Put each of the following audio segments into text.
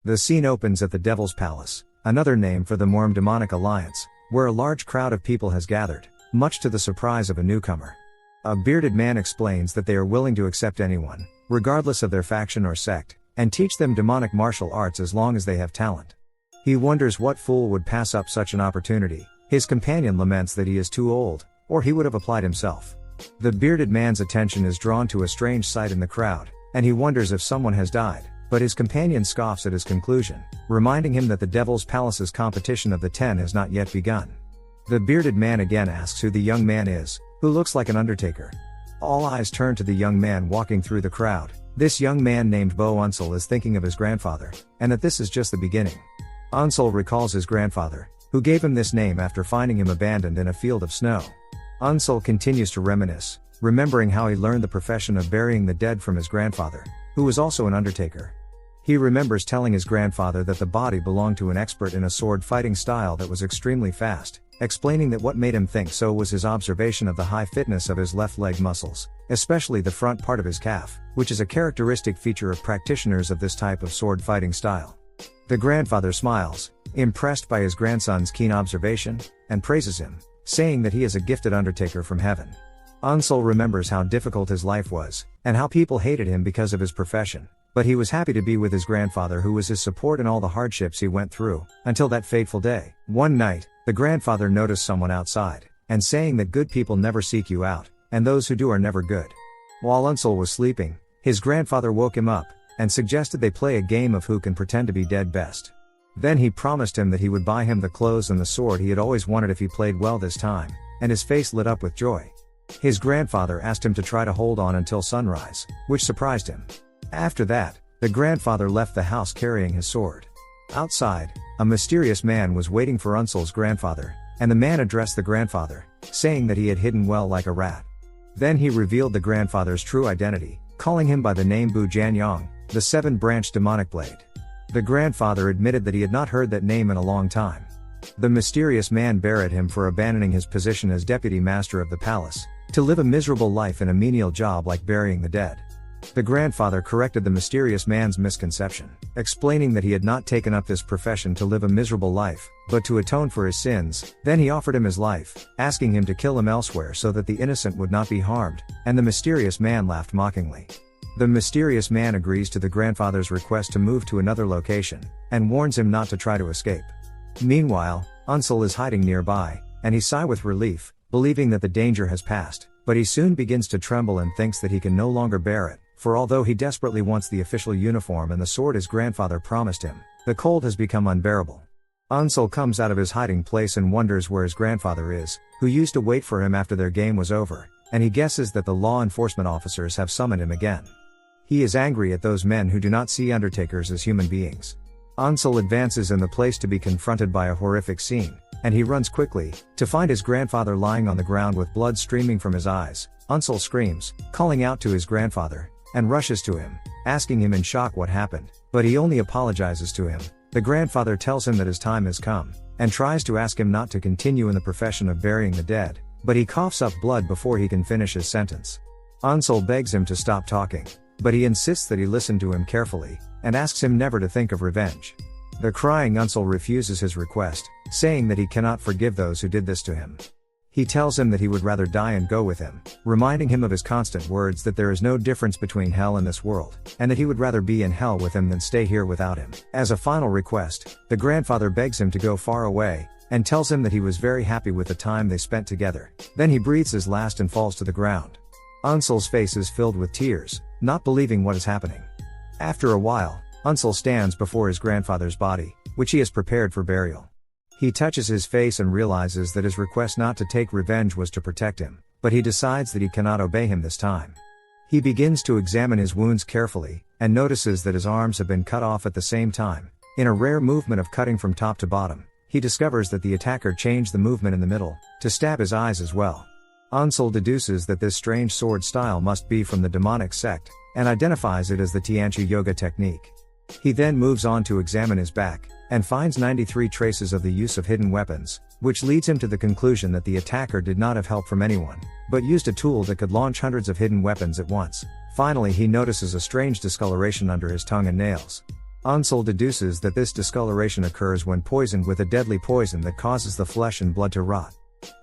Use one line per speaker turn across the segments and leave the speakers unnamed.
The scene opens at the Devil's Palace, another name for the Morm demonic alliance, where a large crowd of people has gathered, much to the surprise of a newcomer. A bearded man explains that they are willing to accept anyone, regardless of their faction or sect, and teach them demonic martial arts as long as they have talent. He wonders what fool would pass up such an opportunity. His companion laments that he is too old, or he would have applied himself. The bearded man's attention is drawn to a strange sight in the crowd, and he wonders if someone has died, but his companion scoffs at his conclusion, reminding him that the Devil's Palace's competition of the 10 has not yet begun. The bearded man again asks who the young man is, who looks like an undertaker. All eyes turn to the young man walking through the crowd. This young man named Bo Unsel is thinking of his grandfather, and that this is just the beginning. Unsel recalls his grandfather, who gave him this name after finding him abandoned in a field of snow. Unsel continues to reminisce, remembering how he learned the profession of burying the dead from his grandfather, who was also an undertaker. He remembers telling his grandfather that the body belonged to an expert in a sword fighting style that was extremely fast, explaining that what made him think so was his observation of the high fitness of his left leg muscles, especially the front part of his calf, which is a characteristic feature of practitioners of this type of sword fighting style. The grandfather smiles, impressed by his grandson's keen observation, and praises him, saying that he is a gifted undertaker from heaven. Unsel remembers how difficult his life was, and how people hated him because of his profession, but he was happy to be with his grandfather who was his support in all the hardships he went through, until that fateful day. One night, the grandfather noticed someone outside, and saying that good people never seek you out, and those who do are never good. While Unsel was sleeping, his grandfather woke him up, and suggested they play a game of who can pretend to be dead best. Then he promised him that he would buy him the clothes and the sword he had always wanted if he played well this time, and his face lit up with joy. His grandfather asked him to try to hold on until sunrise, which surprised him. After that, the grandfather left the house carrying his sword. Outside, a mysterious man was waiting for Unsel's grandfather, and the man addressed the grandfather, saying that he had hidden well like a rat. Then he revealed the grandfather's true identity, calling him by the name Bu Janyang, the seven-branched demonic blade. The grandfather admitted that he had not heard that name in a long time. The mysterious man berated him for abandoning his position as deputy master of the palace, to live a miserable life in a menial job like burying the dead. The grandfather corrected the mysterious man's misconception, explaining that he had not taken up this profession to live a miserable life, but to atone for his sins. Then he offered him his life, asking him to kill him elsewhere so that the innocent would not be harmed, and the mysterious man laughed mockingly. The mysterious man agrees to the grandfather's request to move to another location, and warns him not to try to escape. Meanwhile, Unsel is hiding nearby, and he sighs with relief, believing that the danger has passed, but he soon begins to tremble and thinks that he can no longer bear it, for although he desperately wants the official uniform and the sword his grandfather promised him, the cold has become unbearable. Unsel comes out of his hiding place and wonders where his grandfather is, who used to wait for him after their game was over, and he guesses that the law enforcement officers have summoned him again. He is angry at those men who do not see undertakers as human beings. Unsel advances in the place to be confronted by a horrific scene, and he runs quickly, to find his grandfather lying on the ground with blood streaming from his eyes. Unsel screams, calling out to his grandfather, and rushes to him, asking him in shock what happened, but he only apologizes to him. The grandfather tells him that his time has come, and tries to ask him not to continue in the profession of burying the dead, but he coughs up blood before he can finish his sentence. Unsel begs him to stop talking, but he insists that he listen to him carefully, and asks him never to think of revenge. The crying Unsel refuses his request, saying that he cannot forgive those who did this to him. He tells him that he would rather die and go with him, reminding him of his constant words that there is no difference between hell and this world, and that he would rather be in hell with him than stay here without him. As a final request, the grandfather begs him to go far away, and tells him that he was very happy with the time they spent together. Then he breathes his last and falls to the ground. Unsel's face is filled with tears, not believing what is happening. After a while, Unsel stands before his grandfather's body, which he has prepared for burial. He touches his face and realizes that his request not to take revenge was to protect him, but he decides that he cannot obey him this time. He begins to examine his wounds carefully, and notices that his arms have been cut off at the same time. In a rare movement of cutting from top to bottom, he discovers that the attacker changed the movement in the middle, to stab his eyes as well. Unsel deduces that this strange sword style must be from the demonic sect, and identifies it as the Tianchi yoga technique. He then moves on to examine his back, and finds 93 traces of the use of hidden weapons, which leads him to the conclusion that the attacker did not have help from anyone, but used a tool that could launch hundreds of hidden weapons at once. Finally he notices a strange discoloration under his tongue and nails. Unsol deduces that this discoloration occurs when poisoned with a deadly poison that causes the flesh and blood to rot.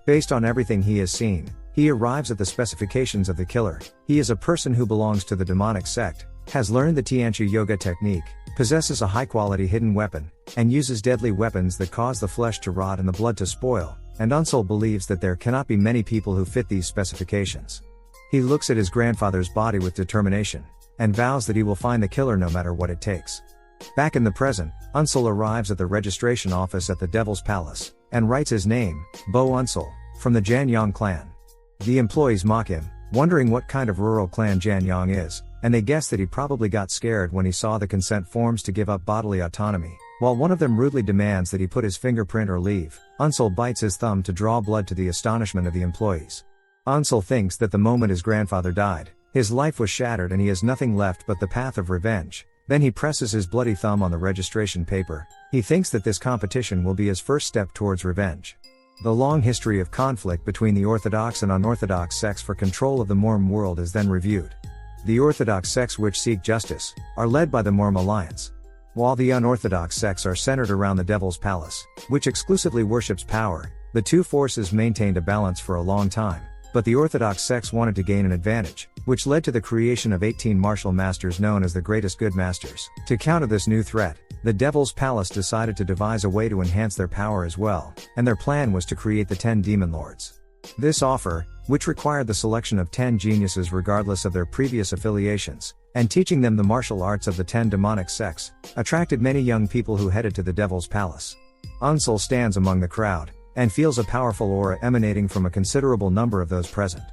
Based on everything he has seen, he arrives at the specifications of the killer. He is a person who belongs to the demonic sect, has learned the Tianchi yoga technique, possesses a high-quality hidden weapon, and uses deadly weapons that cause the flesh to rot and the blood to spoil, and Unsol believes that there cannot be many people who fit these specifications. He looks at his grandfather's body with determination, and vows that he will find the killer no matter what it takes. Back in the present, Unsol arrives at the registration office at the Devil's Palace, and writes his name, Bo Unsol, from the Janyang clan. The employees mock him, wondering what kind of rural clan Janyang is, and they guess that he probably got scared when he saw the consent forms to give up bodily autonomy. While one of them rudely demands that he put his fingerprint or leave, Unsol bites his thumb to draw blood to the astonishment of the employees. Unsol thinks that the moment his grandfather died, his life was shattered and he has nothing left but the path of revenge. Then he presses his bloody thumb on the registration paper. He thinks that this competition will be his first step towards revenge. The long history of conflict between the Orthodox and unorthodox sects for control of the Morm world is then reviewed. The Orthodox sects, which seek justice, are led by the Morm Alliance, while the unorthodox sects are centered around the Devil's Palace, which exclusively worships power. The two forces maintained a balance for a long time, but the Orthodox sects wanted to gain an advantage, which led to the creation of 18 martial masters known as the Greatest Good Masters. To counter this new threat, the Devil's Palace decided to devise a way to enhance their power as well, and their plan was to create the 10 Demon Lords. This offer, which required the selection of 10 geniuses regardless of their previous affiliations, and teaching them the martial arts of the 10 demonic sects, attracted many young people who headed to the Devil's Palace. Unsol stands among the crowd, and feels a powerful aura emanating from a considerable number of those present.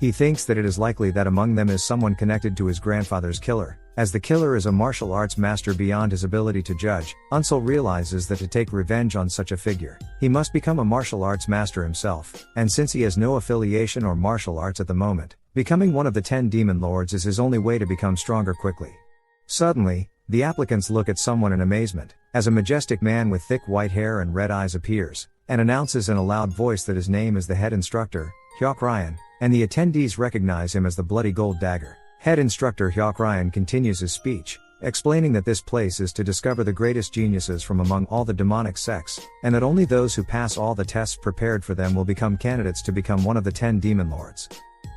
He thinks that it is likely that among them is someone connected to his grandfather's killer. As the killer is a martial arts master beyond his ability to judge, Unsol realizes that to take revenge on such a figure, he must become a martial arts master himself, and since he has no affiliation or martial arts at the moment, becoming one of the 10 demon lords is his only way to become stronger quickly. Suddenly, the applicants look at someone in amazement, as a majestic man with thick white hair and red eyes appears, and announces in a loud voice that his name is the head instructor, Hyok Ryan, and the attendees recognize him as the Bloody Gold Dagger. Head instructor Hyok Ryan continues his speech, explaining that this place is to discover the greatest geniuses from among all the demonic sects, and that only those who pass all the tests prepared for them will become candidates to become one of the 10 demon lords.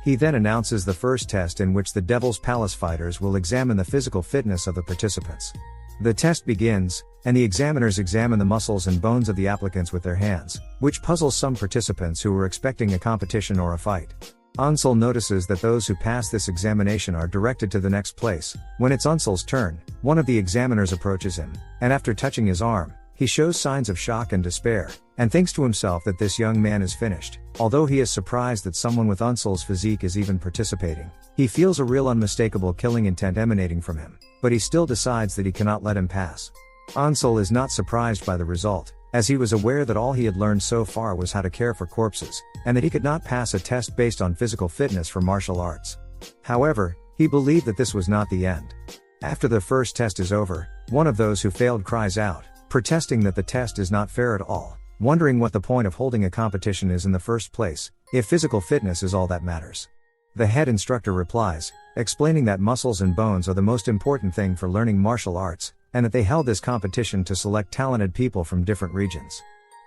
He then announces the first test, in which the Devil's Palace fighters will examine the physical fitness of the participants. The test begins, and the examiners examine the muscles and bones of the applicants with their hands, which puzzles some participants who were expecting a competition or a fight. Unsol notices that those who pass this examination are directed to the next place. When it's Unsol's turn, one of the examiners approaches him, and after touching his arm, he shows signs of shock and despair, and thinks to himself that this young man is finished. Although he is surprised that someone with Unsol's physique is even participating, he feels a real unmistakable killing intent emanating from him, but he still decides that he cannot let him pass. Unsol is not surprised by the result, as he was aware that all he had learned so far was how to care for corpses, and that he could not pass a test based on physical fitness for martial arts. However, he believed that this was not the end. After the first test is over, one of those who failed cries out, protesting that the test is not fair at all, wondering what the point of holding a competition is in the first place, if physical fitness is all that matters. The head instructor replies, explaining that muscles and bones are the most important thing for learning martial arts, and that they held this competition to select talented people from different regions.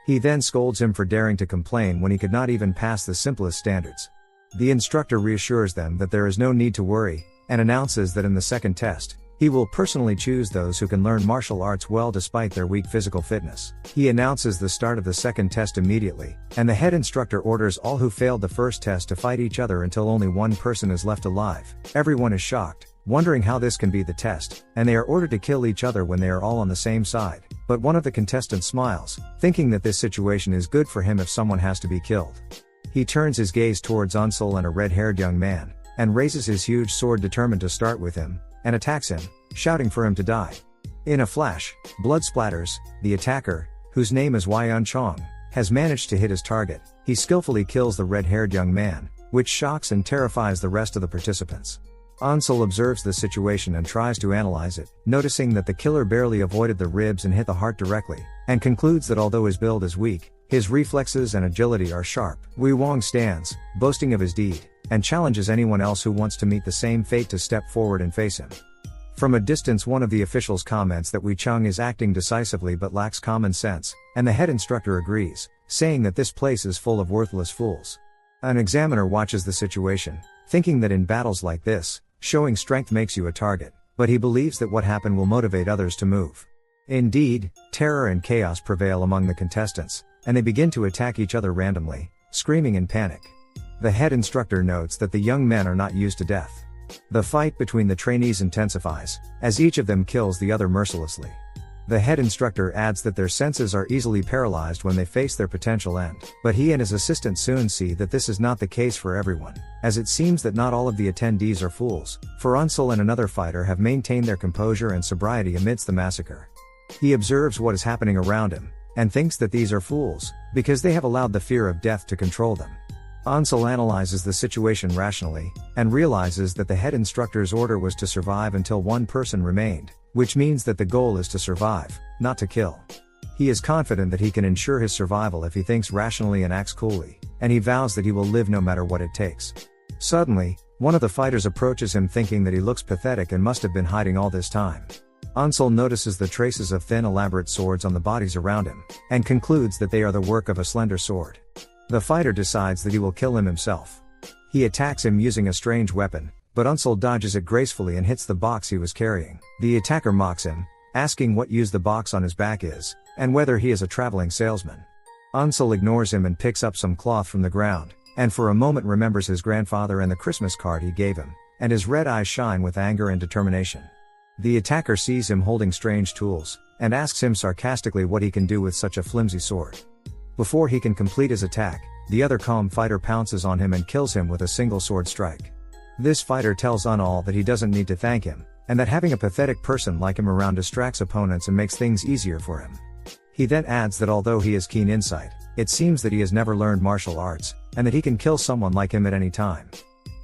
He then scolds him for daring to complain when he could not even pass the simplest standards. The instructor reassures them that there is no need to worry, and announces that in the second test, he will personally choose those who can learn martial arts well despite their weak physical fitness. He announces the start of the second test immediately, and the head instructor orders all who failed the first test to fight each other until only one person is left alive. Everyone is shocked, wondering how this can be the test, and they are ordered to kill each other when they are all on the same side. But one of the contestants smiles, thinking that this situation is good for him if someone has to be killed. He turns his gaze towards Unsol and a red-haired young man, and raises his huge sword determined to start with him, and attacks him, shouting for him to die. In a flash, blood splatters. The attacker, whose name is Yun Chong, has managed to hit his target. He skillfully kills the red-haired young man, which shocks and terrifies the rest of the participants. Unsol observes the situation and tries to analyze it, noticing that the killer barely avoided the ribs and hit the heart directly, and concludes that although his build is weak, his reflexes and agility are sharp. Wei Wang stands, boasting of his deed, and challenges anyone else who wants to meet the same fate to step forward and face him. From a distance, one of the officials comments that Wei Chung is acting decisively but lacks common sense, and the head instructor agrees, saying that this place is full of worthless fools. An examiner watches the situation, thinking that in battles like this, showing strength makes you a target, but he believes that what happened will motivate others to move. Indeed, terror and chaos prevail among the contestants, and they begin to attack each other randomly, screaming in panic. The head instructor notes that the young men are not used to death. The fight between the trainees intensifies, as each of them kills the other mercilessly. The head instructor adds that their senses are easily paralyzed when they face their potential end, but he and his assistant soon see that this is not the case for everyone, as it seems that not all of the attendees are fools, for Unsel and another fighter have maintained their composure and sobriety amidst the massacre. He observes what is happening around him, and thinks that these are fools, because they have allowed the fear of death to control them. Unsel analyzes the situation rationally, and realizes that the head instructor's order was to survive until one person remained, which means that the goal is to survive, not to kill. He is confident that he can ensure his survival if he thinks rationally and acts coolly, and he vows that he will live no matter what it takes. Suddenly, one of the fighters approaches him thinking that he looks pathetic and must have been hiding all this time. Unsel notices the traces of thin elaborate swords on the bodies around him, and concludes that they are the work of a slender sword. The fighter decides that he will kill him himself. He attacks him using a strange weapon, but Unsel dodges it gracefully and hits the box he was carrying. The attacker mocks him, asking what use the box on his back is, and whether he is a traveling salesman. Unsel ignores him and picks up some cloth from the ground, and for a moment remembers his grandfather and the Christmas card he gave him, and his red eyes shine with anger and determination. The attacker sees him holding strange tools, and asks him sarcastically what he can do with such a flimsy sword. Before he can complete his attack, the other calm fighter pounces on him and kills him with a single sword strike. This fighter tells Unsel that he doesn't need to thank him, and that having a pathetic person like him around distracts opponents and makes things easier for him. He then adds that although he has keen insight, it seems that he has never learned martial arts, and that he can kill someone like him at any time.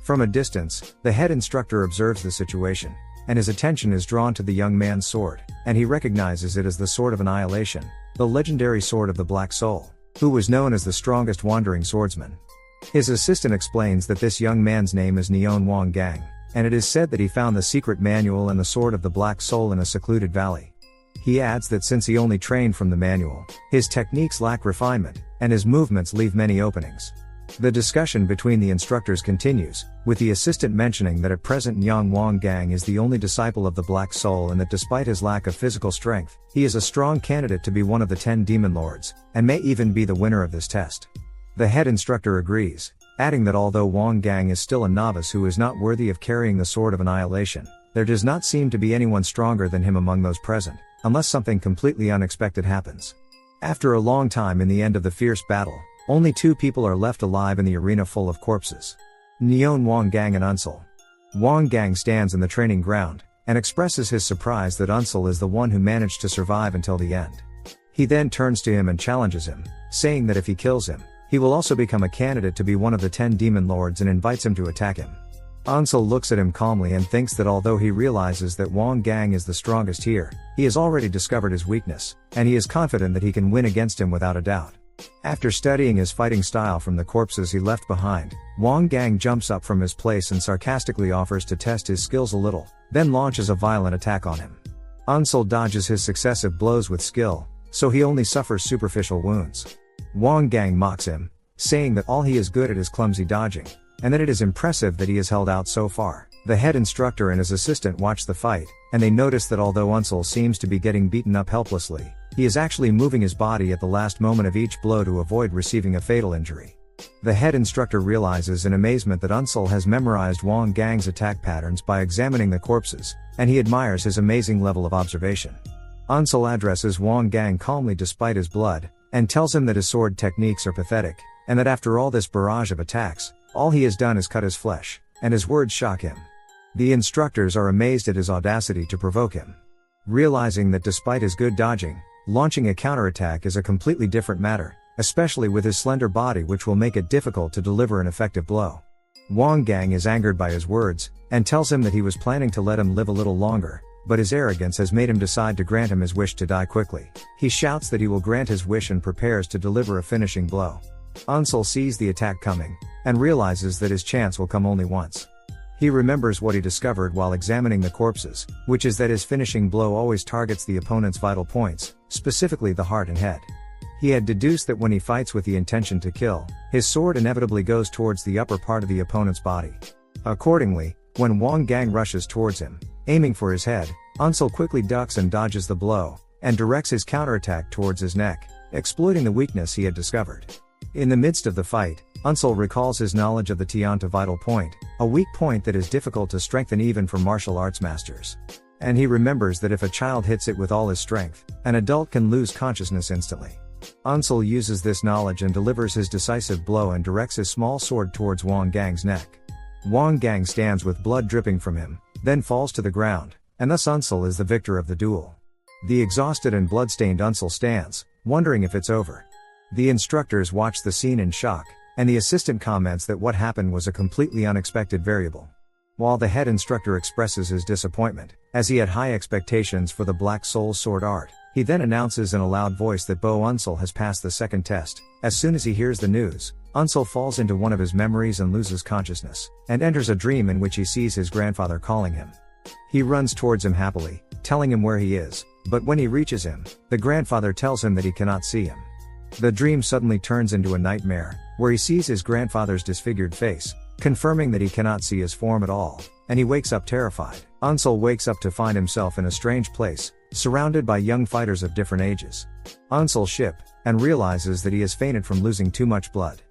From a distance, the head instructor observes the situation, and his attention is drawn to the young man's sword, and he recognizes it as the Sword of Annihilation, the legendary sword of the Black Soul, who was known as the strongest wandering swordsman. His assistant explains that this young man's name is Neon Wang Gang, and it is said that he found the secret manual and the Sword of the Black Soul in a secluded valley. He adds that since he only trained from the manual, his techniques lack refinement, and his movements leave many openings. The discussion between the instructors continues, with the assistant mentioning that at present Neon Wang Gang is the only disciple of the Black Soul and that despite his lack of physical strength, he is a strong candidate to be one of the 10 demon lords, and may even be the winner of this test. The head instructor agrees, adding that although Wang Gang is still a novice who is not worthy of carrying the Sword of Annihilation, there does not seem to be anyone stronger than him among those present, unless something completely unexpected happens. After a long time in the end of the fierce battle, only 2 people are left alive in the arena full of corpses. Neon Wang Gang and Unsel. Wang Gang stands in the training ground, and expresses his surprise that Unsel is the one who managed to survive until the end. He then turns to him and challenges him, saying that if he kills him, he will also become a candidate to be one of the 10 demon lords and invites him to attack him. Unsel looks at him calmly and thinks that although he realizes that Wang Gang is the strongest here, he has already discovered his weakness, and he is confident that he can win against him without a doubt. After studying his fighting style from the corpses he left behind, Wang Gang jumps up from his place and sarcastically offers to test his skills a little, then launches a violent attack on him. Unsel dodges his successive blows with skill, so he only suffers superficial wounds. Wang Gang mocks him, saying that all he is good at is clumsy dodging, and that it is impressive that he has held out so far. The head instructor and his assistant watch the fight, and they notice that although Unsel seems to be getting beaten up helplessly, he is actually moving his body at the last moment of each blow to avoid receiving a fatal injury. The head instructor realizes in amazement that Unsel has memorized Wang Gang's attack patterns by examining the corpses, and he admires his amazing level of observation. Unsel addresses Wang Gang calmly despite his blood, and tells him that his sword techniques are pathetic, and that after all this barrage of attacks, all he has done is cut his flesh, and his words shock him. The instructors are amazed at his audacity to provoke him. Realizing that despite his good dodging, launching a counterattack is a completely different matter, especially with his slender body, which will make it difficult to deliver an effective blow. Wang Gang is angered by his words, and tells him that he was planning to let him live a little longer, but his arrogance has made him decide to grant him his wish to die quickly. He shouts that he will grant his wish and prepares to deliver a finishing blow. Unsel sees the attack coming, and realizes that his chance will come only once. He remembers what he discovered while examining the corpses, which is that his finishing blow always targets the opponent's vital points, specifically the heart and head. He had deduced that when he fights with the intention to kill, his sword inevitably goes towards the upper part of the opponent's body. Accordingly, when Wang Gang rushes towards him, aiming for his head, Unsel quickly ducks and dodges the blow, and directs his counterattack towards his neck, exploiting the weakness he had discovered. In the midst of the fight, Unsel recalls his knowledge of the Tianta vital point, a weak point that is difficult to strengthen even for martial arts masters. And he remembers that if a child hits it with all his strength, an adult can lose consciousness instantly. Unsel uses this knowledge and delivers his decisive blow and directs his small sword towards Wang Gang's neck. Wang Gang stands with blood dripping from him, then falls to the ground, and thus Unsel is the victor of the duel. The exhausted and bloodstained Unsel stands, wondering if it's over. The instructors watch the scene in shock, and the assistant comments that what happened was a completely unexpected variable. While the head instructor expresses his disappointment, as he had high expectations for the Black Soul sword art, he then announces in a loud voice that Bo Unsel has passed the second test. As soon as he hears the news, Unsel falls into one of his memories and loses consciousness, and enters a dream in which he sees his grandfather calling him. He runs towards him happily, telling him where he is, but when he reaches him, the grandfather tells him that he cannot see him. The dream suddenly turns into a nightmare, where he sees his grandfather's disfigured face, confirming that he cannot see his form at all, and he wakes up terrified. Unsel wakes up to find himself in a strange place, surrounded by young fighters of different ages. Unsel ship, and realizes that he has fainted from losing too much blood.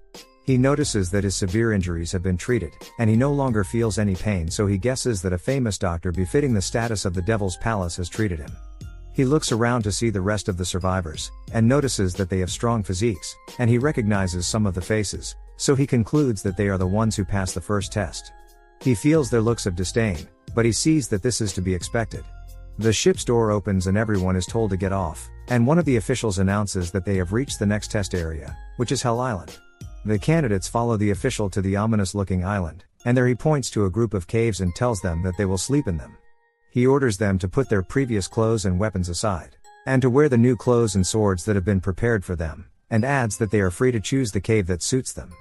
He notices that his severe injuries have been treated, and he no longer feels any pain, so he guesses that a famous doctor befitting the status of the Devil's Palace has treated him. He looks around to see the rest of the survivors, and notices that they have strong physiques, and he recognizes some of the faces, so he concludes that they are the ones who passed the first test. He feels their looks of disdain, but he sees that this is to be expected. The ship's door opens and everyone is told to get off, and one of the officials announces that they have reached the next test area, which is Hell Island. The candidates follow the official to the ominous-looking island, and there he points to a group of caves and tells them that they will sleep in them. He orders them to put their previous clothes and weapons aside, and to wear the new clothes and swords that have been prepared for them, and adds that they are free to choose the cave that suits them.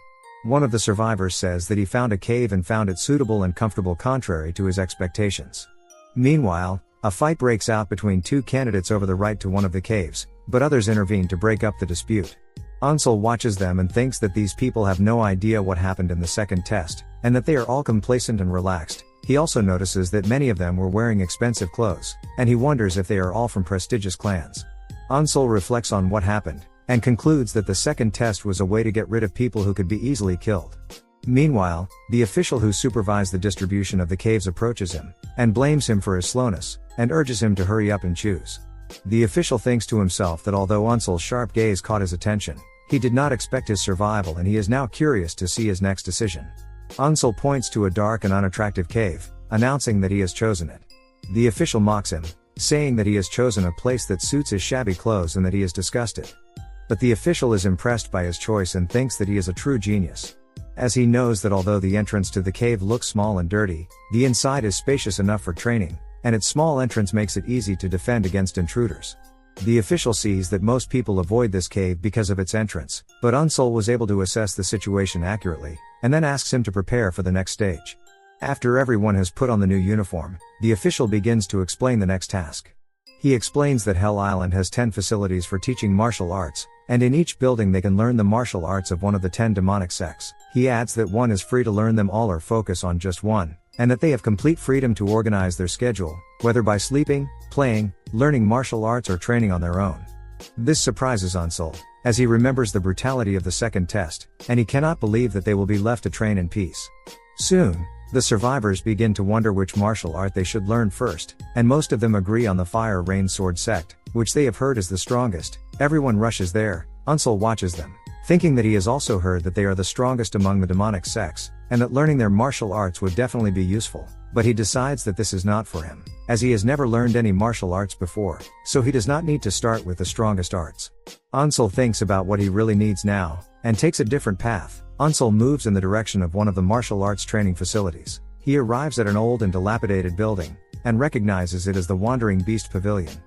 One of the survivors says that he found a cave and found it suitable and comfortable contrary to his expectations. Meanwhile, a fight breaks out between two candidates over the right to one of the caves, but others intervene to break up the dispute. Unsel watches them and thinks that these people have no idea what happened in the second test, and that they are all complacent and relaxed. He also notices that many of them were wearing expensive clothes, and he wonders if they are all from prestigious clans. Unsel reflects on what happened, and concludes that the second test was a way to get rid of people who could be easily killed. Meanwhile, the official who supervised the distribution of the caves approaches him, and blames him for his slowness, and urges him to hurry up and choose. The official thinks to himself that although Unsel's sharp gaze caught his attention, he did not expect his survival and he is now curious to see his next decision. Unsel points to a dark and unattractive cave, announcing that he has chosen it. The official mocks him, saying that he has chosen a place that suits his shabby clothes and that he is disgusted. But the official is impressed by his choice and thinks that he is a true genius. As he knows that although the entrance to the cave looks small and dirty, the inside is spacious enough for training, and its small entrance makes it easy to defend against intruders. The official sees that most people avoid this cave because of its entrance, but Unsel was able to assess the situation accurately, and then asks him to prepare for the next stage. After everyone has put on the new uniform, the official begins to explain the next task. He explains that Hell Island has 10 facilities for teaching martial arts, and in each building they can learn the martial arts of one of the 10 demonic sects. He adds that one is free to learn them all or focus on just one, and that they have complete freedom to organize their schedule, whether by sleeping, playing, learning martial arts or training on their own. This surprises Unsel, as he remembers the brutality of the second test, and he cannot believe that they will be left to train in peace. Soon, the survivors begin to wonder which martial art they should learn first, and most of them agree on the Fire Rain Sword sect, which they have heard is the strongest. Everyone rushes there. Unsel watches them, thinking that he has also heard that they are the strongest among the demonic sects, and that learning their martial arts would definitely be useful, but he decides that this is not for him, as he has never learned any martial arts before, so he does not need to start with the strongest arts. Unsel thinks about what he really needs now, and takes a different path. Unsel moves in the direction of one of the martial arts training facilities. He arrives at an old and dilapidated building, and recognizes it as the Wandering Beast Pavilion.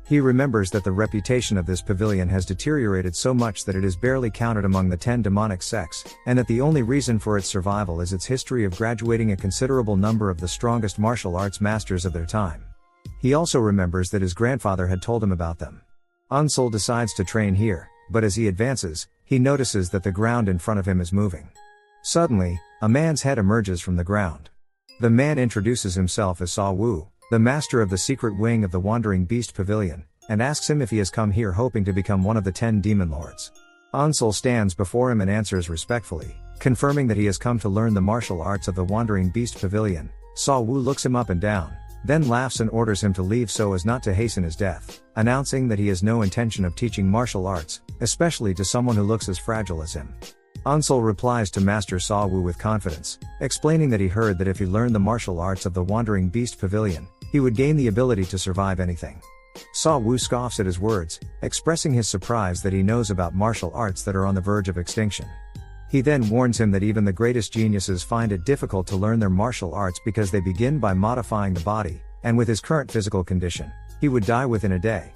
He remembers that the reputation of this pavilion has deteriorated so much that it is barely counted among the 10 demonic sects, and that the only reason for its survival is its history of graduating a considerable number of the strongest martial arts masters of their time. He also remembers that his grandfather had told him about them. Unsol decides to train here, but as he advances, he notices that the ground in front of him is moving. Suddenly, a man's head emerges from the ground. The man introduces himself as Sa Wu, the master of the secret wing of the Wandering Beast Pavilion, and asks him if he has come here hoping to become one of the 10 demon lords. Unsol stands before him and answers respectfully, confirming that he has come to learn the martial arts of the Wandering Beast Pavilion. Sa Wu looks him up and down, then laughs and orders him to leave so as not to hasten his death, announcing that he has no intention of teaching martial arts, especially to someone who looks as fragile as him. Unsol replies to Master Sa Wu with confidence, explaining that he heard that if he learned the martial arts of the Wandering Beast Pavilion, he would gain the ability to survive anything. Sa Wu scoffs at his words, expressing his surprise that he knows about martial arts that are on the verge of extinction. He then warns him that even the greatest geniuses find it difficult to learn their martial arts because they begin by modifying the body, and with his current physical condition, he would die within a day.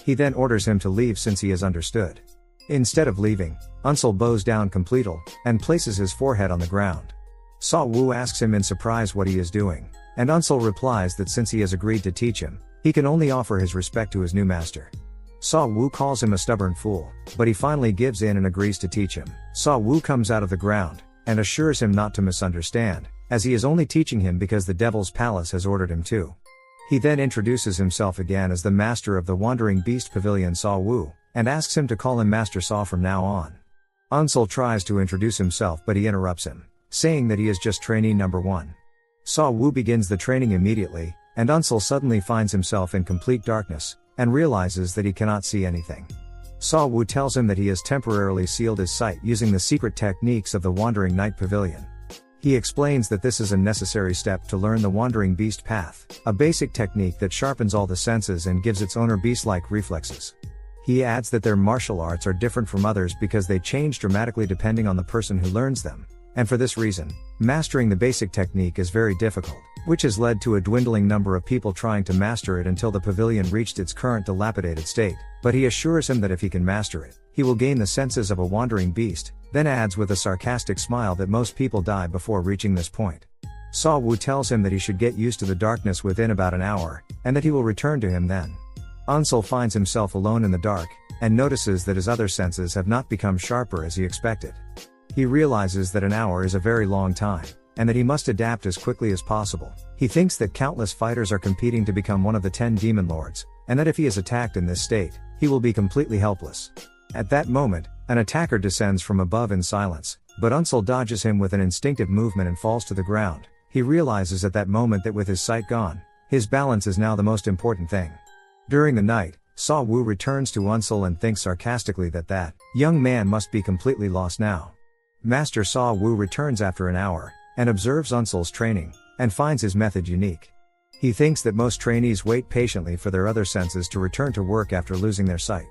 He then orders him to leave since he has understood. Instead of leaving, Unsol bows down completely, and places his forehead on the ground. Sa Wu asks him in surprise what he is doing, and Unsol replies that since he has agreed to teach him, he can only offer his respect to his new master. Sa Wu calls him a stubborn fool, but he finally gives in and agrees to teach him. Sa Wu comes out of the ground, and assures him not to misunderstand, as he is only teaching him because the Devil's Palace has ordered him to. He then introduces himself again as the master of the Wandering Beast Pavilion Sa Wu, and asks him to call him Master Sa from now on. Unsol tries to introduce himself but he interrupts him, saying that he is just trainee number 1. Sa Wu begins the training immediately, and Unsol suddenly finds himself in complete darkness, and realizes that he cannot see anything. Sa Wu tells him that he has temporarily sealed his sight using the secret techniques of the Wandering Night Pavilion. He explains that this is a necessary step to learn the Wandering Beast Path, a basic technique that sharpens all the senses and gives its owner beast-like reflexes. He adds that their martial arts are different from others because they change dramatically depending on the person who learns them, and for this reason, mastering the basic technique is very difficult, which has led to a dwindling number of people trying to master it until the pavilion reached its current dilapidated state, but he assures him that if he can master it, he will gain the senses of a wandering beast, then adds with a sarcastic smile that most people die before reaching this point. Sa Wu tells him that he should get used to the darkness within about an hour, and that he will return to him then. Unsol finds himself alone in the dark, and notices that his other senses have not become sharper as he expected. He realizes that an hour is a very long time, and that he must adapt as quickly as possible. He thinks that countless fighters are competing to become one of the 10 demon lords, and that if he is attacked in this state, he will be completely helpless. At that moment, an attacker descends from above in silence, but Unsol dodges him with an instinctive movement and falls to the ground. He realizes at that moment that with his sight gone, his balance is now the most important thing. During the night, Sa Wu returns to Unsol and thinks sarcastically that young man must be completely lost now. Master Sa Wu returns after an hour, and observes Unsol's training, and finds his method unique. He thinks that most trainees wait patiently for their other senses to return to work after losing their sight.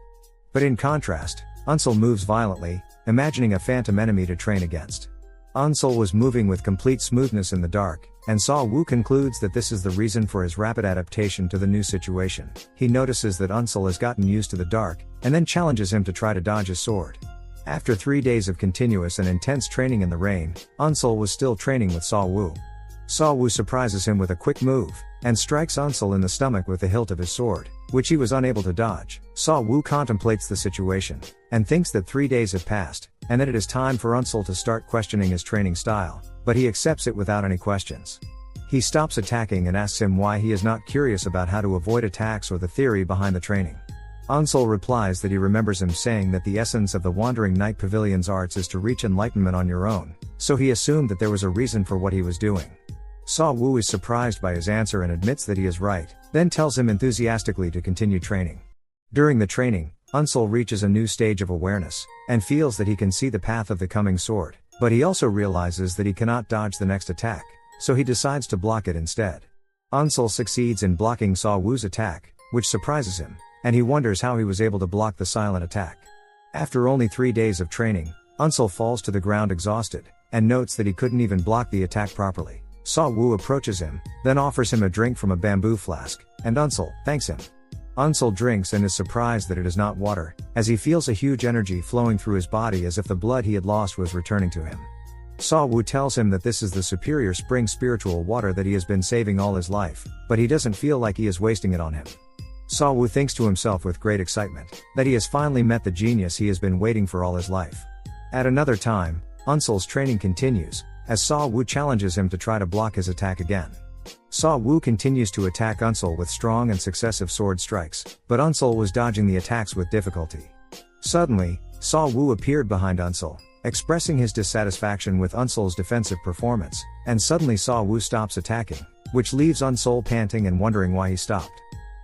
But in contrast, Unsol moves violently, imagining a phantom enemy to train against. Unsol was moving with complete smoothness in the dark, and Sa Wu concludes that this is the reason for his rapid adaptation to the new situation. He notices that Unsol has gotten used to the dark, and then challenges him to try to dodge his sword. After 3 days of continuous and intense training in the rain, Unsol was still training with Sa Wu. Sa Wu surprises him with a quick move, and strikes Unsol in the stomach with the hilt of his sword, which he was unable to dodge. Sa Wu contemplates the situation, and thinks that 3 days have passed, and that it is time for Unsol to start questioning his training style, but he accepts it without any questions. He stops attacking and asks him why he is not curious about how to avoid attacks or the theory behind the training. Unsol replies that he remembers him saying that the essence of the Wandering Night Pavilion's arts is to reach enlightenment on your own, so he assumed that there was a reason for what he was doing. Sa Wu is surprised by his answer and admits that he is right, then tells him enthusiastically to continue training. During the training, Unsol reaches a new stage of awareness, and feels that he can see the path of the coming sword, but he also realizes that he cannot dodge the next attack, so he decides to block it instead. Unsol succeeds in blocking Sa Wu's attack, which surprises him, and he wonders how he was able to block the silent attack. After only 3 days of training, Unsol falls to the ground exhausted, and notes that he couldn't even block the attack properly. Sa Wu approaches him, then offers him a drink from a bamboo flask, and Unsol thanks him. Unsel drinks and is surprised that it is not water, as he feels a huge energy flowing through his body as if the blood he had lost was returning to him. Saw Wu tells him that this is the superior spring spiritual water that he has been saving all his life, but he doesn't feel like he is wasting it on him. Saw Wu thinks to himself with great excitement, that he has finally met the genius he has been waiting for all his life. At another time, Unsel's training continues, as Saw Wu challenges him to try to block his attack again. Saw Wu continues to attack Unsel with strong and successive sword strikes, but Unsel was dodging the attacks with difficulty. Suddenly, Saw Wu appeared behind Unsel, expressing his dissatisfaction with Unsel's defensive performance, and suddenly Saw Wu stops attacking, which leaves Unsel panting and wondering why he stopped.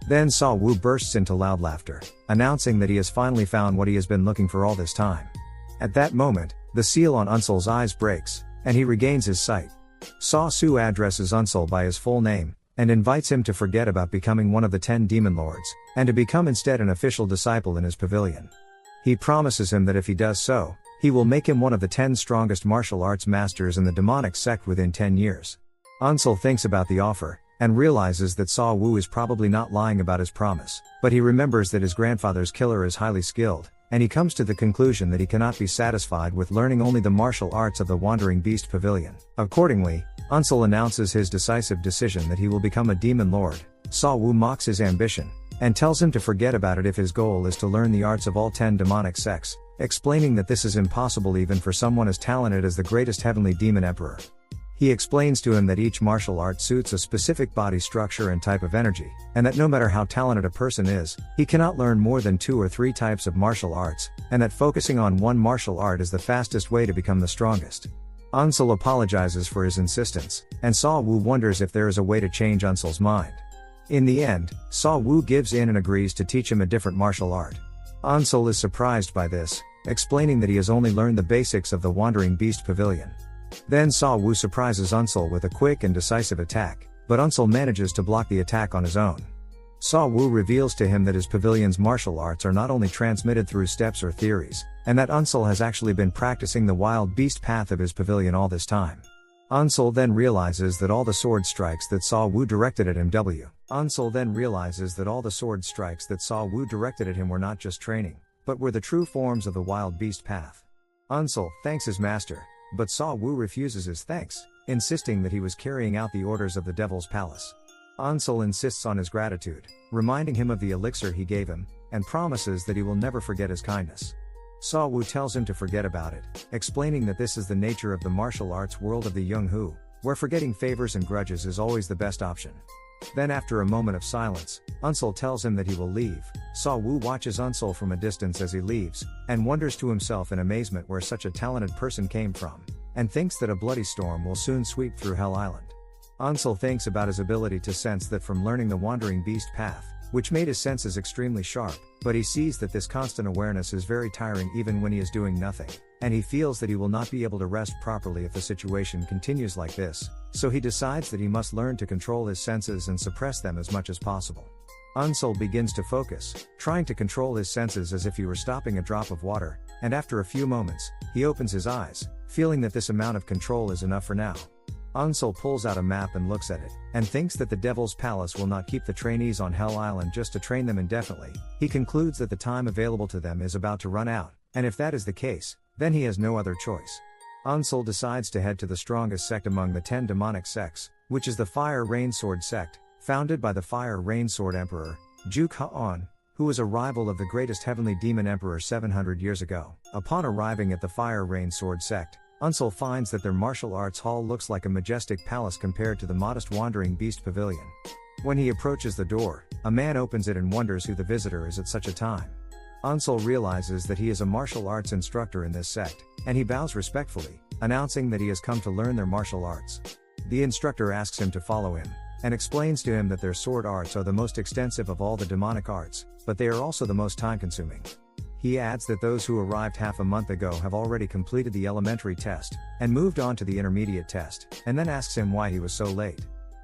Then Saw Wu bursts into loud laughter, announcing that he has finally found what he has been looking for all this time. At that moment, the seal on Unsel's eyes breaks, and he regains his sight. Saw Su addresses Unsel by his full name, and invites him to forget about becoming one of the 10 demon lords, and to become instead an official disciple in his pavilion. He promises him that if he does so, he will make him one of the 10 strongest martial arts masters in the demonic sect within 10 years. Unsel thinks about the offer, and realizes that Saw Wu is probably not lying about his promise, but he remembers that his grandfather's killer is highly skilled, and he comes to the conclusion that he cannot be satisfied with learning only the martial arts of the Wandering Beast Pavilion. Accordingly, Unsel announces his decisive decision that he will become a demon lord. Saw Wu mocks his ambition, and tells him to forget about it if his goal is to learn the arts of all 10 demonic sects, explaining that this is impossible even for someone as talented as the greatest heavenly demon emperor. He explains to him that each martial art suits a specific body structure and type of energy, and that no matter how talented a person is, he cannot learn more than 2 or 3 types of martial arts, and that focusing on one martial art is the fastest way to become the strongest. Unsel apologizes for his insistence, and Saw Wu wonders if there is a way to change Unsel's mind. In the end, Saw Wu gives in and agrees to teach him a different martial art. Unsel is surprised by this, explaining that he has only learned the basics of the Wandering Beast Pavilion. Then Saw Wu surprises Unsel with a quick and decisive attack, but Unsel manages to block the attack on his own. Saw Wu reveals to him that his pavilion's martial arts are not only transmitted through steps or theories, and that Unsel has actually been practicing the wild beast path of his pavilion all this time. Unsel then realizes that all the sword strikes that Saw Wu directed at him were not just training, but were the true forms of the wild beast path. Unsel thanks his master, but Saw Wu refuses his thanks, insisting that he was carrying out the orders of the Devil's Palace. Unsel insists on his gratitude, reminding him of the elixir he gave him, and promises that he will never forget his kindness. Saw Wu tells him to forget about it, explaining that this is the nature of the martial arts world of the Yonghu, where forgetting favors and grudges is always the best option. Then after a moment of silence, Unsel tells him that he will leave. Saw Wu watches Unsel from a distance as he leaves, and wonders to himself in amazement where such a talented person came from, and thinks that a bloody storm will soon sweep through Hell Island. Unsel thinks about his ability to sense that from learning the Wandering Beast path, which made his senses extremely sharp, but he sees that this constant awareness is very tiring even when he is doing nothing, and he feels that he will not be able to rest properly if the situation continues like this, so he decides that he must learn to control his senses and suppress them as much as possible. Unsel begins to focus, trying to control his senses as if he were stopping a drop of water, and after a few moments, he opens his eyes, feeling that this amount of control is enough for now. Unsel pulls out a map and looks at it, and thinks that the Devil's Palace will not keep the trainees on Hell Island just to train them indefinitely. He concludes that the time available to them is about to run out, and if that is the case, then he has no other choice. Unsel decides to head to the strongest sect among the 10 demonic sects, which is the Fire Rain Sword sect, founded by the Fire Rain Sword Emperor, Juk Ha-on, who was a rival of the greatest heavenly demon emperor 700 years ago. Upon arriving at the Fire Rain Sword sect, Unsel finds that their martial arts hall looks like a majestic palace compared to the modest Wandering Beast Pavilion. When he approaches the door, a man opens it and wonders who the visitor is at such a time. Unsel realizes that he is a martial arts instructor in this sect, and he bows respectfully, announcing that he has come to learn their martial arts. The instructor asks him to follow him, and explains to him that their sword arts are the most extensive of all the demonic arts, but they are also the most time-consuming. He adds that those who arrived half a month ago have already completed the elementary test, and moved on to the intermediate test, and then asks him why he was so late.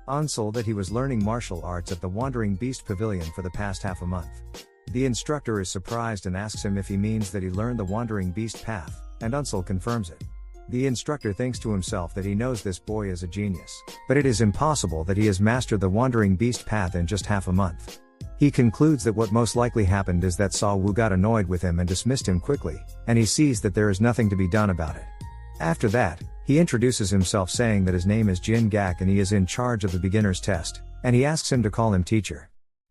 Unsel that he was learning martial arts at the Wandering Beast Pavilion for the past half a month. The instructor is surprised and asks him if he means that he learned the Wandering Beast path, and Unsel confirms it. The instructor thinks to himself that he knows this boy is a genius, but it is impossible that he has mastered the Wandering Beast path in just half a month. He concludes that what most likely happened is that Sa Wu got annoyed with him and dismissed him quickly, and he sees that there is nothing to be done about it. After that, he introduces himself saying that his name is Jin Gak and he is in charge of the beginner's test, and he asks him to call him teacher.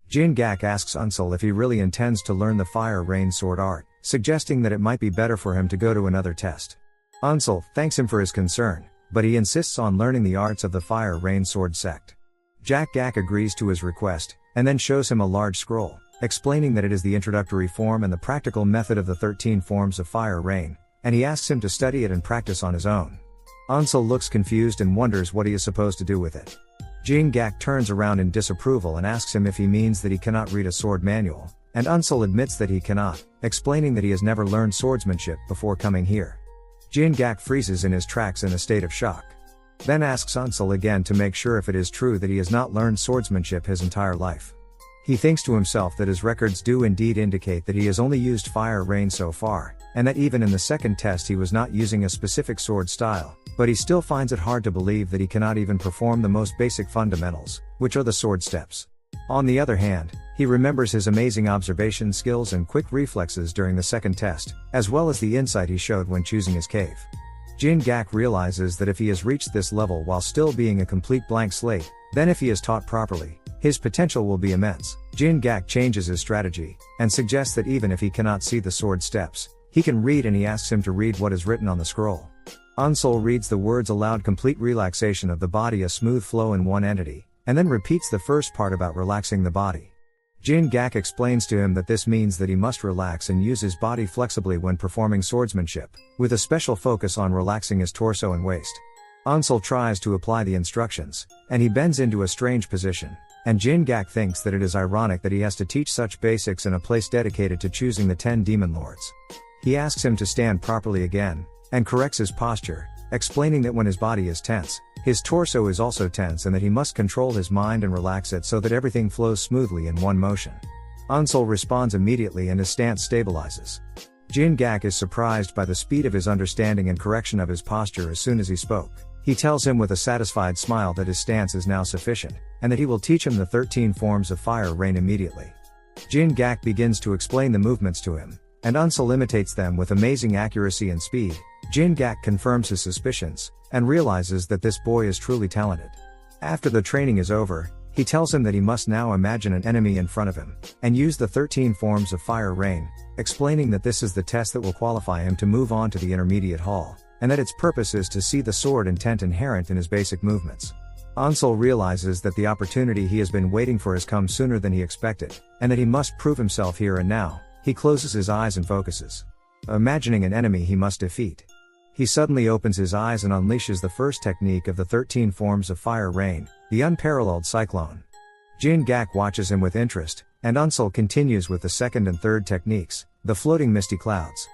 Jin Gak asks Unsel if he really intends to learn the Fire Rain Sword art, suggesting that it might be better for him to go to another test. Unsel thanks him for his concern, but he insists on learning the arts of the Fire Rain Sword sect. Jack Gak agrees to his request, and then shows him a large scroll, explaining that it is the introductory form and the practical method of the 13 forms of Fire Rain, and he asks him to study it and practice on his own. Unsel looks confused and wonders what he is supposed to do with it. Jin Gak turns around in disapproval and asks him if he means that he cannot read a sword manual, and Unsel admits that he cannot, explaining that he has never learned swordsmanship before coming here. Jin Gak freezes in his tracks in a state of shock. Then asks Unsel again to make sure if it is true that he has not learned swordsmanship his entire life. He thinks to himself that his records do indeed indicate that he has only used Fire Rain so far, and that even in the second test he was not using a specific sword style, but he still finds it hard to believe that he cannot even perform the most basic fundamentals, which are the sword steps. On the other hand, he remembers his amazing observation skills and quick reflexes during the second test, as well as the insight he showed when choosing his cave. Jin Gak realizes that if he has reached this level while still being a complete blank slate, then if he is taught properly, his potential will be immense. Jin Gak changes his strategy, and suggests that even if he cannot see the sword steps, he can read, and he asks him to read what is written on the scroll. Unsel reads the words aloud: complete relaxation of the body, a smooth flow in one entity, and then repeats the first part about relaxing the body. Jin Gak explains to him that this means that he must relax and use his body flexibly when performing swordsmanship, with a special focus on relaxing his torso and waist. Unsel tries to apply the instructions, and he bends into a strange position, and Jin Gak thinks that it is ironic that he has to teach such basics in a place dedicated to choosing the 10 demon lords. He asks him to stand properly again, and corrects his posture, explaining that when his body is tense, his torso is also tense, and that he must control his mind and relax it so that everything flows smoothly in one motion. Unsel responds immediately and his stance stabilizes. Jin Gak is surprised by the speed of his understanding and correction of his posture as soon as he spoke. He tells him with a satisfied smile that his stance is now sufficient, and that he will teach him the 13 forms of Fire Rain immediately. Jin Gak begins to explain the movements to him, and Unsel imitates them with amazing accuracy and speed. Jin Gak confirms his suspicions, and realizes that this boy is truly talented. After the training is over, he tells him that he must now imagine an enemy in front of him, and use the 13 forms of Fire Rain, explaining that this is the test that will qualify him to move on to the intermediate hall, and that its purpose is to see the sword intent inherent in his basic movements. Unsel realizes that the opportunity he has been waiting for has come sooner than he expected, and that he must prove himself here and now. He closes his eyes and focuses, imagining an enemy he must defeat. He suddenly opens his eyes and unleashes the first technique of the 13 forms of Fire Rain, the unparalleled Cyclone. Jin Gak watches him with interest, and Unsel continues with the second and third techniques, the floating misty clouds.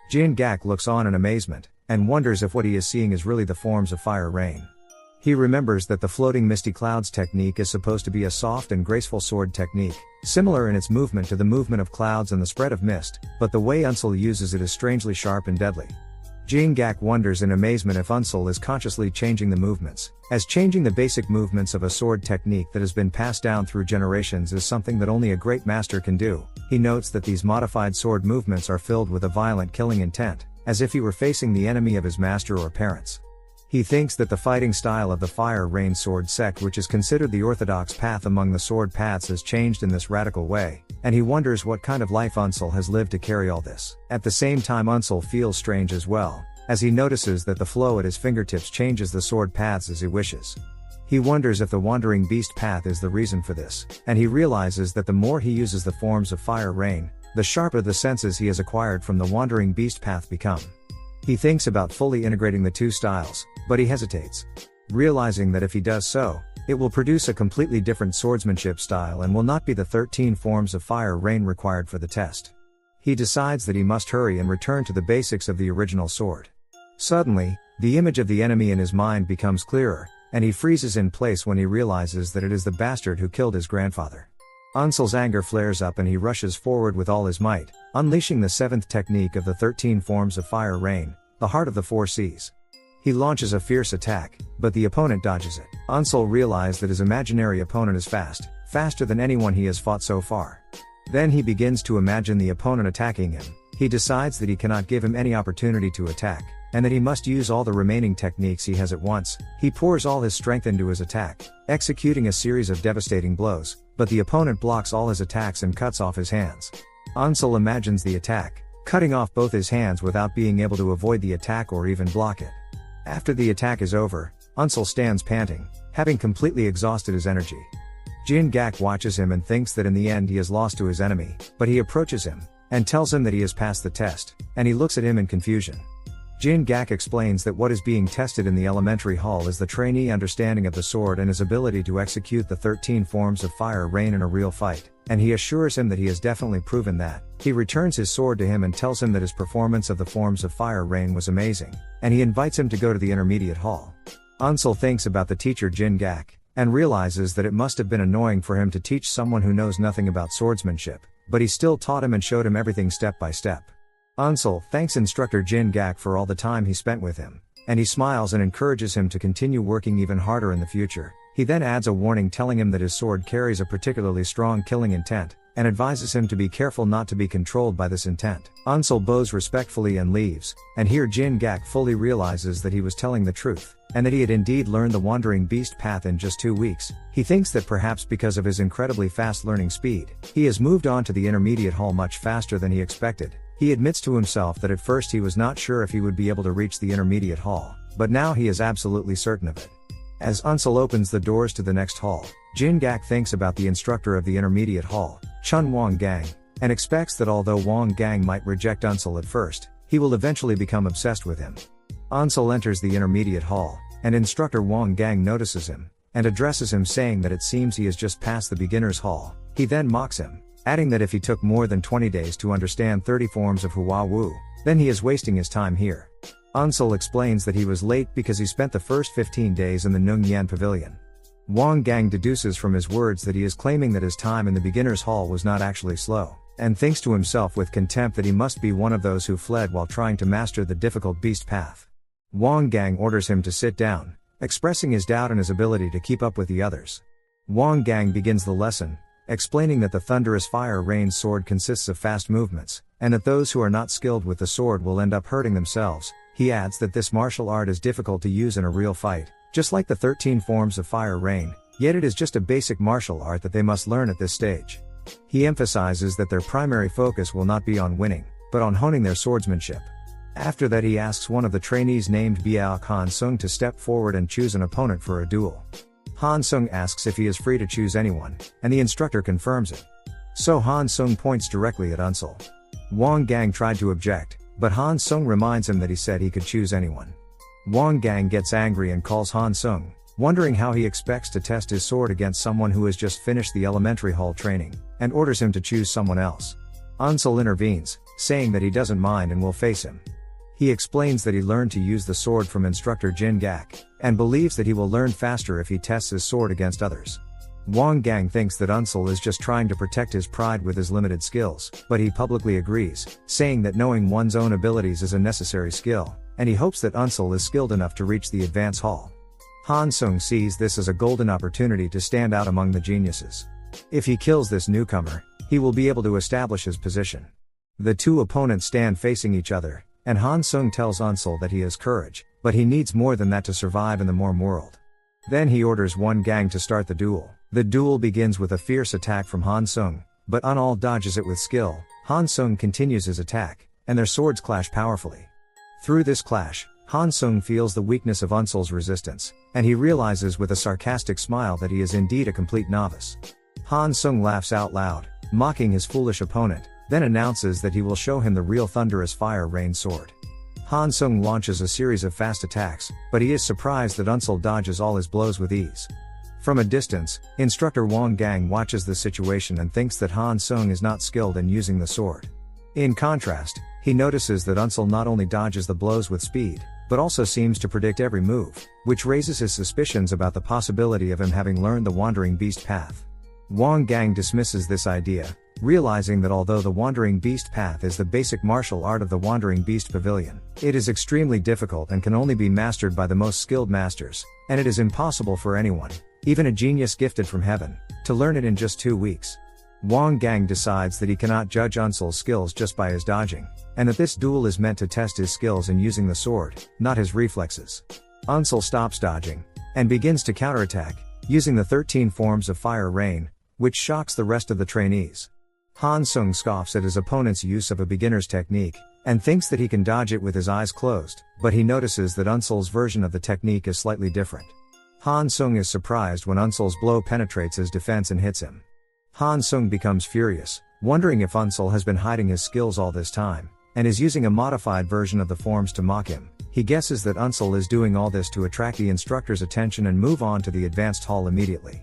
Jin Gak looks on in amazement, and wonders if what he is seeing is really the forms of Fire Rain. He remembers that the floating misty clouds technique is supposed to be a soft and graceful sword technique, similar in its movement to the movement of clouds and the spread of mist, but the way Unsel uses it is strangely sharp and deadly. Jin Gak wonders in amazement if Unsel is consciously changing the movements, as changing the basic movements of a sword technique that has been passed down through generations is something that only a great master can do. He notes that these modified sword movements are filled with a violent killing intent, as if he were facing the enemy of his master or parents. He thinks that the fighting style of the Fire Rain Sword sect, which is considered the orthodox path among the sword paths, has changed in this radical way, and he wonders what kind of life Unsel has lived to carry all this. At the same time, Unsel feels strange as well, as he notices that the flow at his fingertips changes the sword paths as he wishes. He wonders if the Wandering Beast path is the reason for this, and he realizes that the more he uses the forms of Fire Rain, the sharper the senses he has acquired from the Wandering Beast path become. He thinks about fully integrating the two styles, but he hesitates, realizing that if he does so, it will produce a completely different swordsmanship style and will not be the 13 forms of Fire Rain required for the test. He decides that he must hurry and return to the basics of the original sword. Suddenly, the image of the enemy in his mind becomes clearer, and he freezes in place when he realizes that it is the bastard who killed his grandfather. Unsel's anger flares up and he rushes forward with all his might, unleashing the 7th technique of the 13 forms of Fire Rain, the Heart of the Four Seas. He launches a fierce attack, but the opponent dodges it. Unsel realizes that his imaginary opponent is fast, faster than anyone he has fought so far. Then he begins to imagine the opponent attacking him. He decides that he cannot give him any opportunity to attack, and that he must use all the remaining techniques he has at once. He pours all his strength into his attack, executing a series of devastating blows, but the opponent blocks all his attacks and cuts off his hands. Unsel imagines the attack, cutting off both his hands without being able to avoid the attack or even block it. After the attack is over, Unsel stands panting, having completely exhausted his energy. Jin Gak watches him and thinks that in the end he has lost to his enemy, but he approaches him, and tells him that he has passed the test, and he looks at him in confusion. Jin Gak explains that what is being tested in the elementary hall is the trainee understanding of the sword and his ability to execute the 13 forms of fire rain in a real fight, and he assures him that he has definitely proven that. He returns his sword to him and tells him that his performance of the forms of fire rain was amazing, and he invites him to go to the intermediate hall. Unsel thinks about the teacher Jin Gak, and realizes that it must have been annoying for him to teach someone who knows nothing about swordsmanship, but he still taught him and showed him everything step by step. Unsel thanks instructor Jin Gak for all the time he spent with him, and he smiles and encourages him to continue working even harder in the future. He then adds a warning telling him that his sword carries a particularly strong killing intent, and advises him to be careful not to be controlled by this intent. Unsel bows respectfully and leaves, and here Jin Gak fully realizes that he was telling the truth, and that he had indeed learned the Wandering Beast path in just 2 weeks. He thinks that perhaps because of his incredibly fast learning speed, he has moved on to the intermediate hall much faster than he expected. He admits to himself that at first he was not sure if he would be able to reach the intermediate hall, but now he is absolutely certain of it. As Unsel opens the doors to the next hall, Jin Gak thinks about the instructor of the intermediate hall, Chun Wang Gang, and expects that although Wang Gang might reject Unsel at first, he will eventually become obsessed with him. Unsel enters the intermediate hall, and instructor Wang Gang notices him, and addresses him saying that it seems he has just passed the beginner's hall. He then mocks him, adding that if he took more than 20 days to understand 30 forms of Hua Wu, then he is wasting his time here. Unsel explains that he was late because he spent the first 15 days in the Nung Yan Pavilion. Wang Gang deduces from his words that he is claiming that his time in the beginner's hall was not actually slow, and thinks to himself with contempt that he must be one of those who fled while trying to master the difficult beast path. Wang Gang orders him to sit down, expressing his doubt in his ability to keep up with the others. Wang Gang begins the lesson, explaining that the thunderous fire rain sword consists of fast movements, and that those who are not skilled with the sword will end up hurting themselves. He adds that this martial art is difficult to use in a real fight, just like the 13 forms of fire rain, yet it is just a basic martial art that they must learn at this stage. He emphasizes that their primary focus will not be on winning, but on honing their swordsmanship. After that he asks one of the trainees named Biao Han Sung to step forward and choose an opponent for a duel. Han Sung asks if he is free to choose anyone, and the instructor confirms it. So Han Sung points directly at Unsel. Wang Gang tried to object, but Han Sung reminds him that he said he could choose anyone. Wang Gang gets angry and calls Han Sung, wondering how he expects to test his sword against someone who has just finished the elementary hall training, and orders him to choose someone else. Unsel intervenes, saying that he doesn't mind and will face him. He explains that he learned to use the sword from instructor Jin Gak, and believes that he will learn faster if he tests his sword against others. Wang Gang thinks that Unsel is just trying to protect his pride with his limited skills, but he publicly agrees, saying that knowing one's own abilities is a necessary skill, and he hopes that Unsel is skilled enough to reach the advance hall. Han Sung sees this as a golden opportunity to stand out among the geniuses. If he kills this newcomer, he will be able to establish his position. The two opponents stand facing each other, and Han Sung tells Unsel that he has courage, but he needs more than that to survive in the Morm world. Then he orders one gang to start the duel. The duel begins with a fierce attack from Han Sung, but Unsel dodges it with skill. Han Sung continues his attack, and their swords clash powerfully. Through this clash, Han Sung feels the weakness of Unsel's resistance, and he realizes with a sarcastic smile that he is indeed a complete novice. Han Sung laughs out loud, mocking his foolish opponent, then announces that he will show him the real thunderous fire rain sword. Han Sung launches a series of fast attacks, but he is surprised that Unsel dodges all his blows with ease. From a distance, instructor Wang Gang watches the situation and thinks that Han Sung is not skilled in using the sword. In contrast, he notices that Unsel not only dodges the blows with speed, but also seems to predict every move, which raises his suspicions about the possibility of him having learned the Wandering Beast path. Wang Gang dismisses this idea, realizing that although the Wandering Beast path is the basic martial art of the Wandering Beast Pavilion, it is extremely difficult and can only be mastered by the most skilled masters, and it is impossible for anyone, even a genius gifted from heaven, to learn it in just 2 weeks. Wang Gang decides that he cannot judge Unsul's skills just by his dodging, and that this duel is meant to test his skills in using the sword, not his reflexes. Unsul stops dodging, and begins to counterattack, using the 13 forms of fire rain, which shocks the rest of the trainees. Han Sung scoffs at his opponent's use of a beginner's technique, and thinks that he can dodge it with his eyes closed, but he notices that Unsul's version of the technique is slightly different. Han Sung is surprised when Unsul's blow penetrates his defense and hits him. Han Sung becomes furious, wondering if Unsul has been hiding his skills all this time, and is using a modified version of the forms to mock him. He guesses that Unsul is doing all this to attract the instructor's attention and move on to the advanced hall immediately.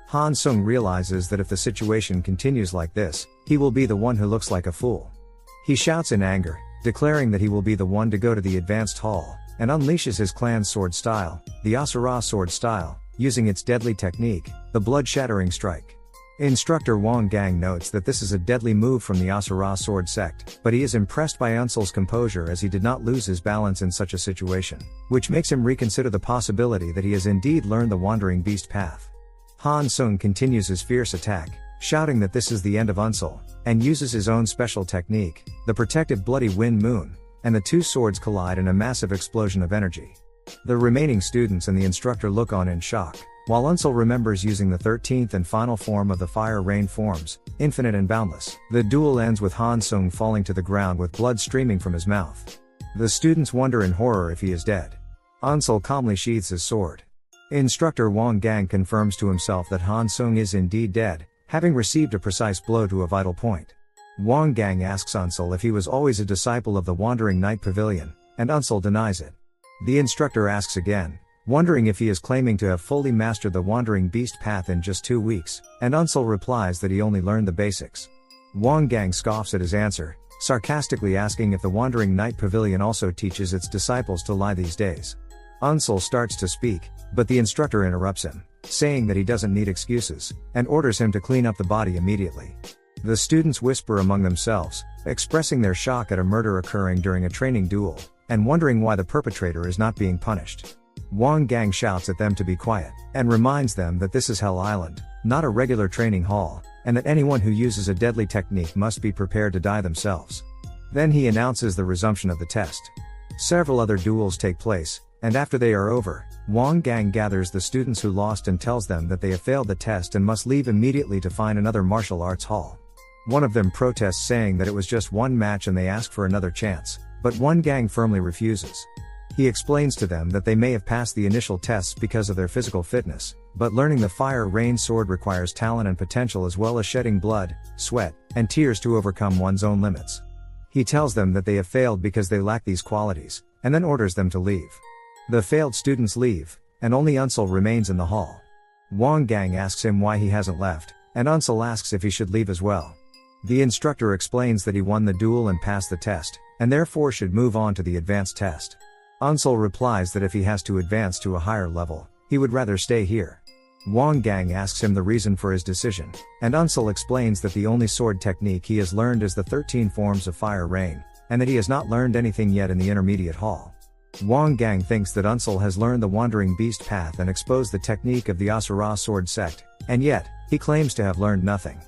Han Sung realizes that if the situation continues like this, he will be the one who looks like a fool. He shouts in anger, declaring that he will be the one to go to the advanced hall, and unleashes his clan's sword style, the Asura sword style, using its deadly technique, the blood-shattering strike. Instructor Wang Gang notes that this is a deadly move from the Asura sword sect, but he is impressed by Unsul's composure as he did not lose his balance in such a situation, which makes him reconsider the possibility that he has indeed learned the wandering beast path. Han Sung continues his fierce attack, shouting that this is the end of Unsul, and uses his own special technique, the protective bloody wind moon, and the two swords collide in a massive explosion of energy. The remaining students and the instructor look on in shock, while Unsul remembers using the 13th and final form of the fire rain forms, infinite and boundless. The duel ends with Han Sung falling to the ground with blood streaming from his mouth. The students wonder in horror if he is dead. Unsul calmly sheathes his sword. Instructor Wang Gang confirms to himself that Han Sung is indeed dead, having received a precise blow to a vital point. Wang Gang asks Unsul if he was always a disciple of the Wandering Night Pavilion, and Unsul denies it. The instructor asks again, wondering if he is claiming to have fully mastered the Wandering Beast path in just 2 weeks, and Unsul replies that he only learned the basics. Wang Gang scoffs at his answer, sarcastically asking if the Wandering Night Pavilion also teaches its disciples to lie these days. Unsul starts to speak, but the instructor interrupts him, saying that he doesn't need excuses, and orders him to clean up the body immediately. The students whisper among themselves, expressing their shock at a murder occurring during a training duel, and wondering why the perpetrator is not being punished. Wang Gang shouts at them to be quiet, and reminds them that this is Hell Island, not a regular training hall, and that anyone who uses a deadly technique must be prepared to die themselves. Then he announces the resumption of the test. Several other duels take place, and after they are over, Wang Gang gathers the students who lost and tells them that they have failed the test and must leave immediately to find another martial arts hall. One of them protests, saying that it was just one match and they ask for another chance, but Wang Gang firmly refuses. He explains to them that they may have passed the initial tests because of their physical fitness, but learning the fire rain sword requires talent and potential as well as shedding blood, sweat, and tears to overcome one's own limits. He tells them that they have failed because they lack these qualities, and then orders them to leave. The failed students leave, and only Unsul remains in the hall. Wang Gang asks him why he hasn't left, and Unsul asks if he should leave as well. The instructor explains that he won the duel and passed the test, and therefore should move on to the advanced test. Unsul replies that if he has to advance to a higher level, he would rather stay here. Wang Gang asks him the reason for his decision, and Unsul explains that the only sword technique he has learned is the 13 forms of fire rain, and that he has not learned anything yet in the intermediate hall. Wang Gang thinks that Unsul has learned the Wandering Beast path and exposed the technique of the Asura sword sect, and yet, he claims to have learned nothing.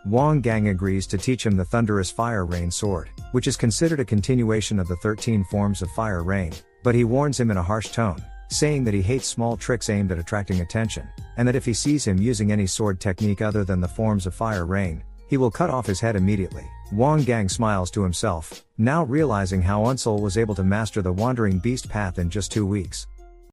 Wang Gang agrees to teach him the thunderous fire rain sword, which is considered a continuation of the 13 forms of fire rain, but he warns him in a harsh tone, saying that he hates small tricks aimed at attracting attention, and that if he sees him using any sword technique other than the forms of fire rain, he will cut off his head immediately. Wang Gang smiles to himself, now realizing how Unsul was able to master the Wandering Beast path in just 2 weeks.